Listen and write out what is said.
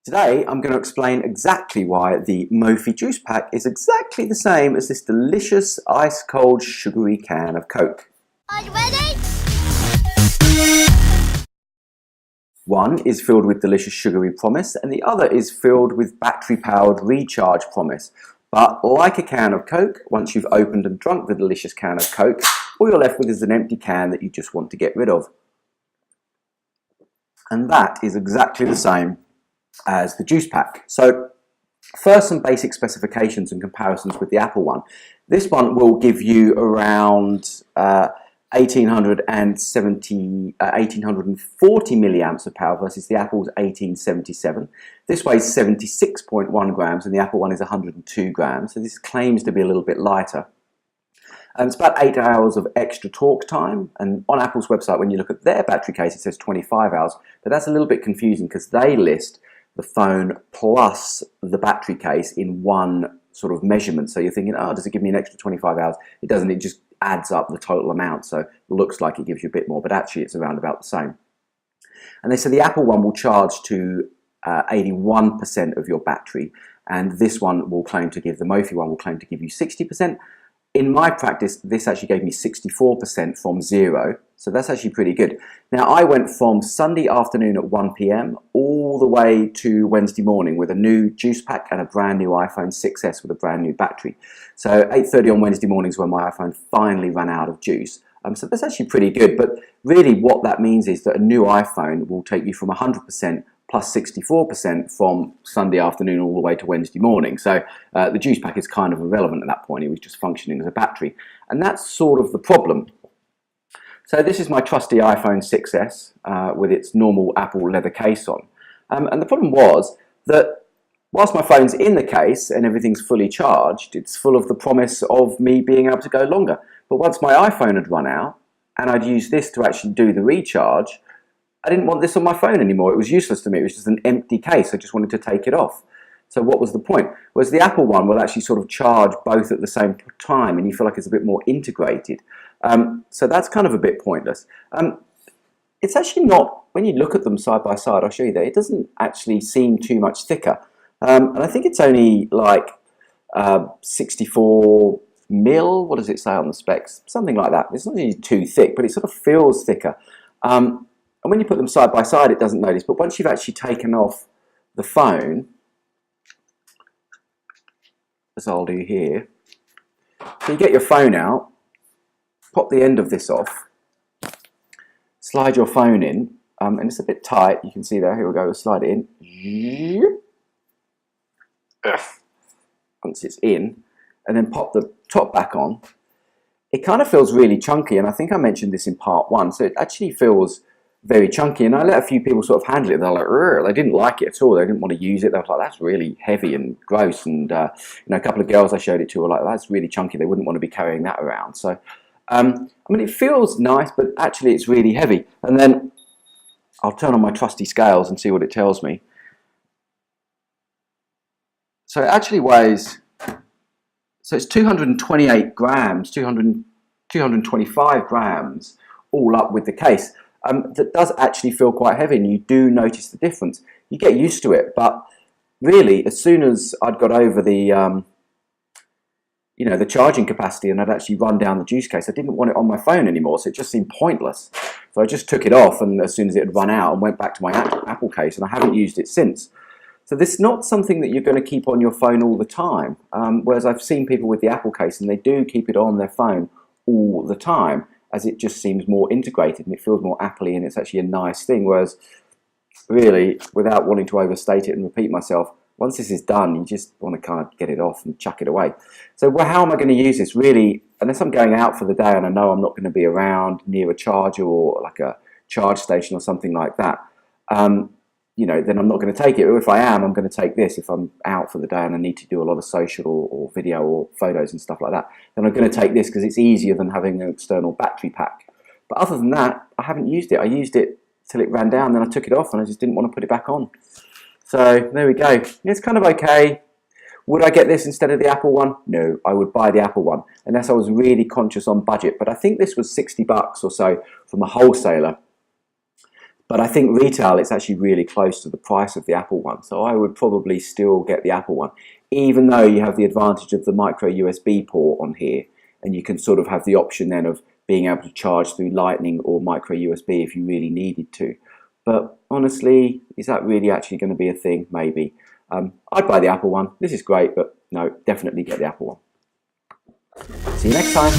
Today I'm going to explain exactly why the Mophie juice pack is exactly the same as this delicious ice cold sugary can of Coke. Are you ready? One is filled with delicious sugary promise and the other is filled with battery powered recharge promise. But like a can of Coke, once you've opened and drunk the delicious can of Coke, all you're left with is an empty can that you just want to get rid of. And that is exactly the same as the juice pack. So first, some basic specifications and comparisons with the Apple one. This one will give you around 1840 milliamps of power versus the Apple's 1877. This weighs 76.1 grams and the Apple one is 102 grams. So this claims to be a little bit lighter. It's about 8 hours of extra talk time, and on Apple's website when you look at their battery case it says 25 hours, but that's a little bit confusing because they list the phone plus the battery case in one sort of measurement. So you're thinking, oh, does it give me an extra 25 hours? It doesn't, it just adds up the total amount. So it looks like it gives you a bit more, but actually it's around about the same. And they say the Apple one will charge to 81% of your battery, and this one will claim to give, the Mophie one will claim to give you 60%. In my practice, this actually gave me 64% from 0, so that's actually pretty good. Now, I went from Sunday afternoon at 1 p.m. all the way to Wednesday morning with a new juice pack and a brand new iPhone 6s with a brand new battery. So 8:30 on Wednesday morning is when my iPhone finally ran out of juice. So that's actually pretty good, but really what that means is that a new iPhone will take you from 100% plus 64% from Sunday afternoon all the way to Wednesday morning. So the juice pack is kind of irrelevant at that point. It was just functioning as a battery. And that's sort of the problem. So this is my trusty iPhone 6s with its normal Apple leather case on. And the problem was that whilst my phone's in the case and everything's fully charged, it's full of the promise of me being able to go longer. But once my iPhone had run out and I'd used this to actually do the recharge, I didn't want this on my phone anymore. It was useless to me. It was just an empty case. I just wanted to take it off. So what was the point? Whereas the Apple one will actually sort of charge both at the same time and you feel like it's a bit more integrated. So that's kind of a bit pointless. It's actually not, when you look at them side by side, I'll show you there, it doesn't actually seem too much thicker. And I think it's only like 64 mil, what does it say on the specs? Something like that. It's not really too thick, but it sort of feels thicker. And when you put them side by side, it doesn't notice. But once you've actually taken off the phone, as I'll do here, so you get your phone out, pop the end of this off, slide your phone in, and it's a bit tight. You can see there. Here we go. We'll slide it in. Once it's in, and then pop the top back on. It kind of feels really chunky, and I think I mentioned this in part 1. So it actually feels very chunky, and I let a few people sort of handle it. They're like, they didn't like it at all. They didn't want to use it. They were like, that's really heavy and gross. And you know, a couple of girls I showed it to were like, that's really chunky. They wouldn't want to be carrying that around. So I mean, it feels nice, but actually it's really heavy. And then I'll turn on my trusty scales and see what it tells me. So it actually weighs, so it's 228 grams, 225 grams all up with the case. That does actually feel quite heavy, and you do notice the difference. You get used to it, but really, as soon as I'd got over the, you know, the charging capacity, and I'd actually run down the juice case, I didn't want it on my phone anymore, so it just seemed pointless. So I just took it off, and as soon as it had run out, and went back to my Apple case, and I haven't used it since. So this is not something that you're going to keep on your phone all the time. Whereas I've seen people with the Apple case, and they do keep it on their phone all the time, as it just seems more integrated and it feels more Apple-y, and it's actually a nice thing. Whereas really, without wanting to overstate it and repeat myself, once this is done, you just want to kind of get it off and chuck it away. So how am I going to use this? Really, unless I'm going out for the day and I know I'm not going to be around near a charger or like a charge station or something like that, you know, then I'm not going to take it. Or if I am, I'm going to take this. If I'm out for the day and I need to do a lot of social or video or photos and stuff like that, then I'm going to take this because it's easier than having an external battery pack. But other than that, I haven't used it. I used it till it ran down, then I took it off and I just didn't want to put it back on. So there we go. It's kind of okay. Would I get this instead of the Apple one? No, I would buy the Apple one unless I was really conscious on budget. But I think this was $60 or so from a wholesaler. But I think retail, it's actually really close to the price of the Apple one. So I would probably still get the Apple one, even though you have the advantage of the micro USB port on here. And you can sort of have the option then of being able to charge through Lightning or micro USB if you really needed to. But honestly, is that really actually going to be a thing? Maybe. I'd buy the Apple one. This is great, but no, definitely get the Apple one. See you next time.